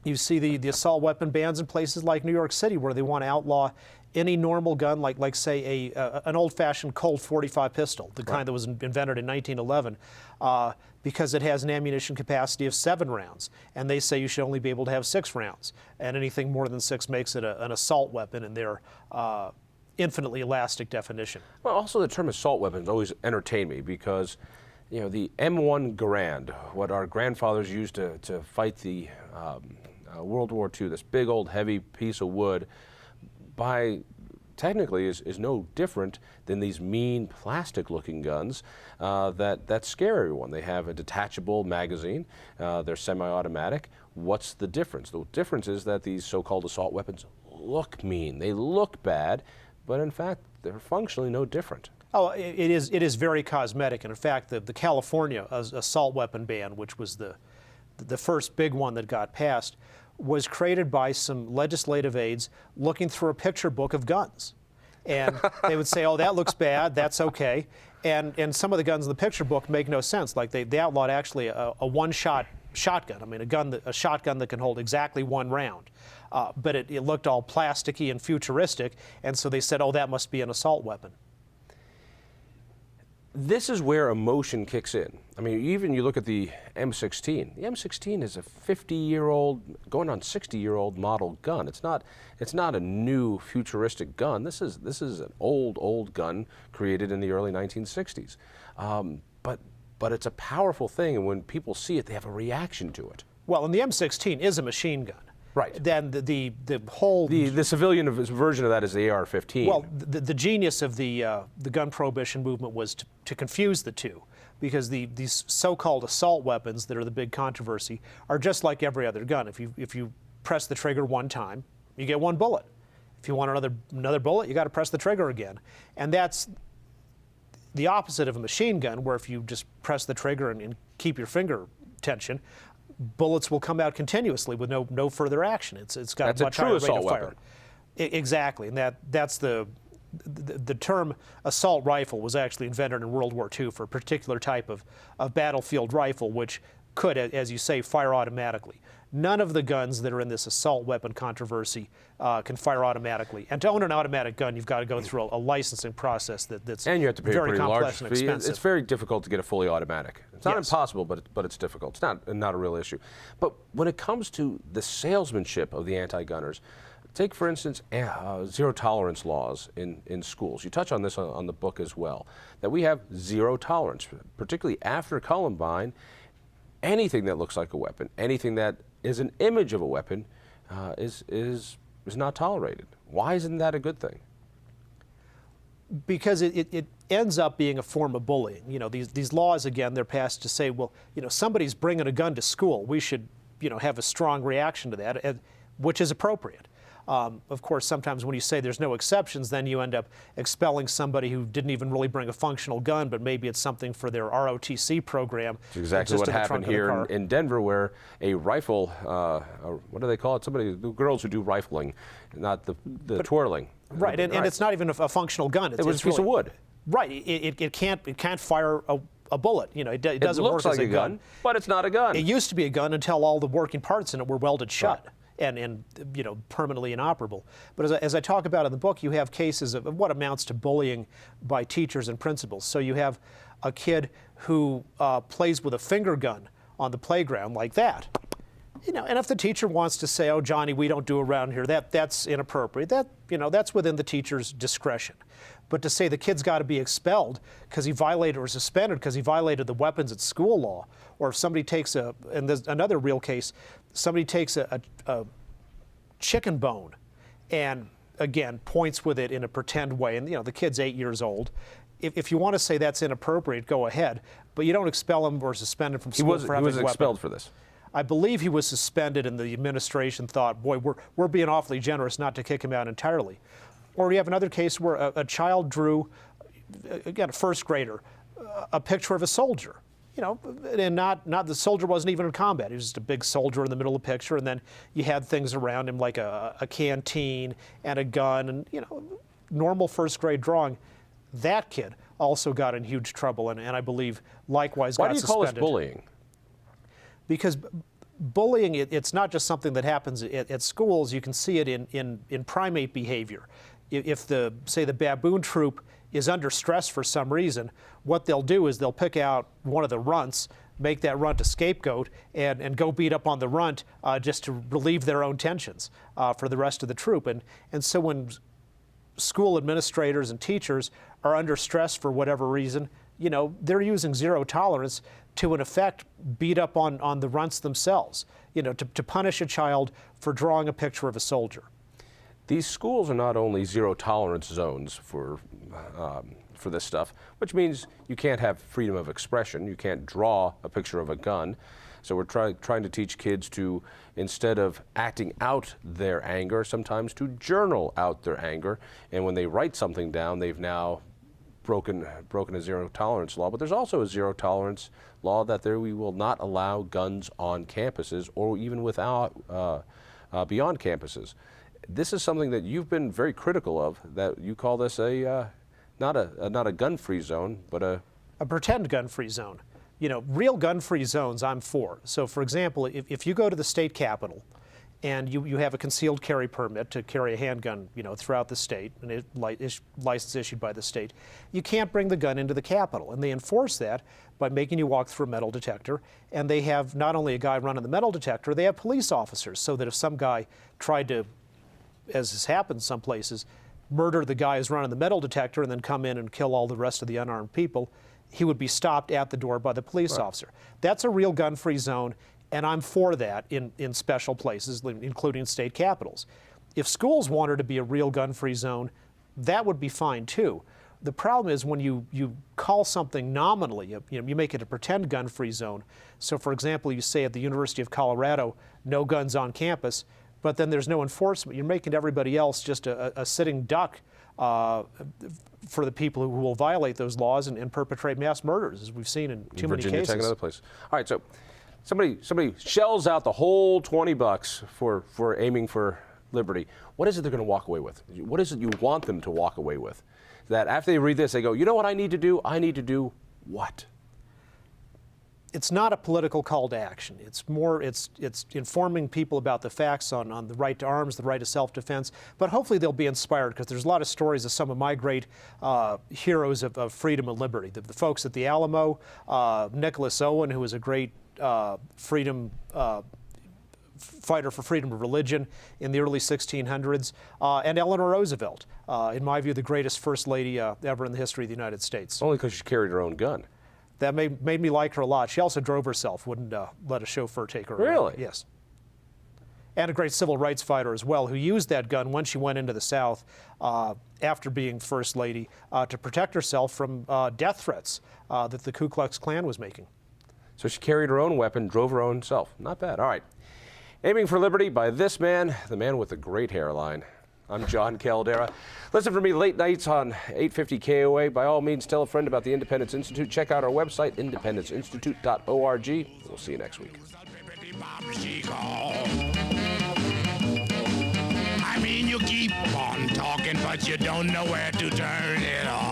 You see the assault weapon bans in places like New York City, where they want to outlaw any normal gun, like say an old-fashioned Colt .45 pistol, the kind that was invented in 1911, because it has an ammunition capacity of 7 rounds, and they say you should only be able to have 6 rounds, and anything more than 6 makes it an assault weapon in their infinitely elastic definition. Well, also the term assault weapons always entertain me because, you know, the M1 Garand, what our grandfathers used to fight the World War II, this big old heavy piece of wood, technically is no different than these mean plastic-looking guns that scare everyone. They have a detachable magazine. They're semi-automatic. What's the difference? The difference is that these so-called assault weapons look mean. They look bad, but in fact, they're functionally no different. Oh, it is very cosmetic, and in fact, the California assault weapon ban, which was the first big one that got passed, was created by some legislative aides looking through a picture book of guns. And they would say, oh, that looks bad, that's okay. And some of the guns in the picture book make no sense. Like they outlawed actually a one-shot shotgun. I mean, a shotgun that can hold exactly 1 round. But it looked all plasticky and futuristic, and so they said, oh, that must be an assault weapon. This is where emotion kicks in. I mean, even you look at the M16. The M16 is a 50-year-old, going on 60-year-old model gun. It's not a new futuristic gun. This is an old gun created in the early 1960s. But it's a powerful thing, and when people see it, they have a reaction to it. Well, and the M16 is a machine gun. Right. Then the whole the civilian version of that is the AR-15. Well, the genius of the gun prohibition movement was to confuse the two, because these so-called assault weapons that are the big controversy are just like every other gun. If you press the trigger 1 time, you get 1 bullet. If you want another bullet, you got to press the trigger again, and that's the opposite of a machine gun, where if you just press the trigger and keep your finger tension, bullets will come out continuously with no further action. It's got a much higher rate of fire. Exactly, and that's the term assault rifle was actually invented in World War II for a particular type of battlefield rifle, which could, as you say, fire automatically. None of the guns that are in this assault weapon controversy can fire automatically. And to own an automatic gun, you've got to go through a licensing process that's and you have to pay very a pretty complex large and fee. expensive. It's very difficult to get a fully automatic. It's not impossible, but it's difficult. It's not a real issue. But when it comes to the salesmanship of the anti-gunners, take, for instance, zero tolerance laws in schools. You touch on this on the book as well, that we have zero tolerance, particularly after Columbine. Anything that looks like a weapon, anything that is an image of a weapon, is not tolerated. Why isn't that a good thing? Because it ends up being a form of bullying. You know, these laws, again, they're passed to say, well, you know, somebody's bringing a gun to school. We should, you know, have a strong reaction to that, which is appropriate. Of course, sometimes when you say there's no exceptions, then you end up expelling somebody who didn't even really bring a functional gun, but maybe it's something for their ROTC program. It's exactly what happened here in Denver, where a rifle, what do they call it? The girls who do rifling, not the twirling. Right, and it's not even a functional gun. It was a piece of wood. Right, it can't fire a bullet. You know, it doesn't work as a gun. But it's not a gun. It used to be a gun until all the working parts in it were welded shut. Right. And you know, permanently inoperable. But as I talk about in the book, you have cases of what amounts to bullying by teachers and principals. So you have a kid who plays with a finger gun on the playground like that. You know, and if the teacher wants to say, "Oh, Johnny, we don't do around here," that's inappropriate. That's within the teacher's discretion. But to say the kid's got to be expelled because he violated or suspended because he violated the weapons at school law, or if somebody takes and there's another real case, somebody takes a chicken bone and, again, points with it in a pretend way, and, you know, the kid's 8 years old. If you want to say that's inappropriate, go ahead, but you don't expel him or suspend him from school for having a weapon. He was expelled for this. I believe he was suspended, and the administration thought, boy, we're being awfully generous not to kick him out entirely. Or you have another case where a child drew, again, a first grader, a picture of a soldier. You know, and not the soldier wasn't even in combat. He was just a big soldier in the middle of the picture, and then you had things around him like a canteen and a gun, and, you know, normal first grade drawing. That kid also got in huge trouble, and I believe likewise got suspended. Why do you call this bullying? Because bullying, it's not just something that happens at schools. You can see it in primate behavior. If say the baboon troop is under stress for some reason, what they'll do is they'll pick out one of the runts, make that runt a scapegoat, and go beat up on the runt just to relieve their own tensions for the rest of the troop. And so when school administrators and teachers are under stress for whatever reason, they're using zero tolerance to, in effect, beat up on the runts themselves, to punish a child for drawing a picture of a soldier. These schools are not only zero tolerance zones for this stuff, which means you can't have freedom of expression. You can't draw a picture of a gun. So we're trying to teach kids to, instead of acting out their anger, sometimes to journal out their anger. And when they write something down, they've now broken a zero tolerance law. But there's also a zero tolerance law that we will not allow guns on campuses or even beyond campuses. This is something that you've been very critical of, that you call this not a gun-free zone, but a pretend gun-free zone. Real gun-free zones I'm for. So, for example, if you go to the state capitol and you have a concealed carry permit to carry a handgun, throughout the state, and license issued by the state, you can't bring the gun into the capitol. And they enforce that by making you walk through a metal detector. And they have not only a guy running the metal detector, they have police officers, so that if some guy tried to, as has happened some places, murder the guy who's running the metal detector and then come in and kill all the rest of the unarmed people, he would be stopped at the door by the police officer. That's a real gun-free zone, and I'm for that in special places, including state capitals. If schools wanted to be a real gun-free zone, that would be fine too. The problem is when you call something nominally, you make it a pretend gun-free zone. So, for example, you say at the University of Colorado, no guns on campus, but then there's no enforcement. You're making everybody else just a sitting duck for the people who will violate those laws and perpetrate mass murders, as we've seen in too many Virginia cases. Tech and other places. All right, so somebody shells out the whole $20 for aiming for liberty. What is it they're going to walk away with? What is it you want them to walk away with? That after they read this, they go, you know what I need to do? I need to do what? It's not a political call to action. It's informing people about the facts on the right to arms, the right to self-defense. But hopefully they'll be inspired, because there's a lot of stories of some of my great heroes of freedom and liberty. The folks at the Alamo, Nicholas Owen, who was a great freedom fighter for freedom of religion in the early 1600s, and Eleanor Roosevelt, in my view, the greatest first lady ever in the history of the United States. Only because she carried her own gun. That made me like her a lot. She also drove herself, wouldn't let a chauffeur take her around. Really? Yes. And a great civil rights fighter as well, who used that gun when she went into the South after being First Lady to protect herself from death threats that the Ku Klux Klan was making. So she carried her own weapon, drove her own self. Not bad. All right. Aiming for Liberty by this man, the man with the great hairline. I'm Jon Caldara. Listen for me late nights on 850 KOA. By all means, tell a friend about the Independence Institute. Check out our website, independenceinstitute.org. We'll see you next week. I mean, you keep on talking, but you don't know where to turn it on.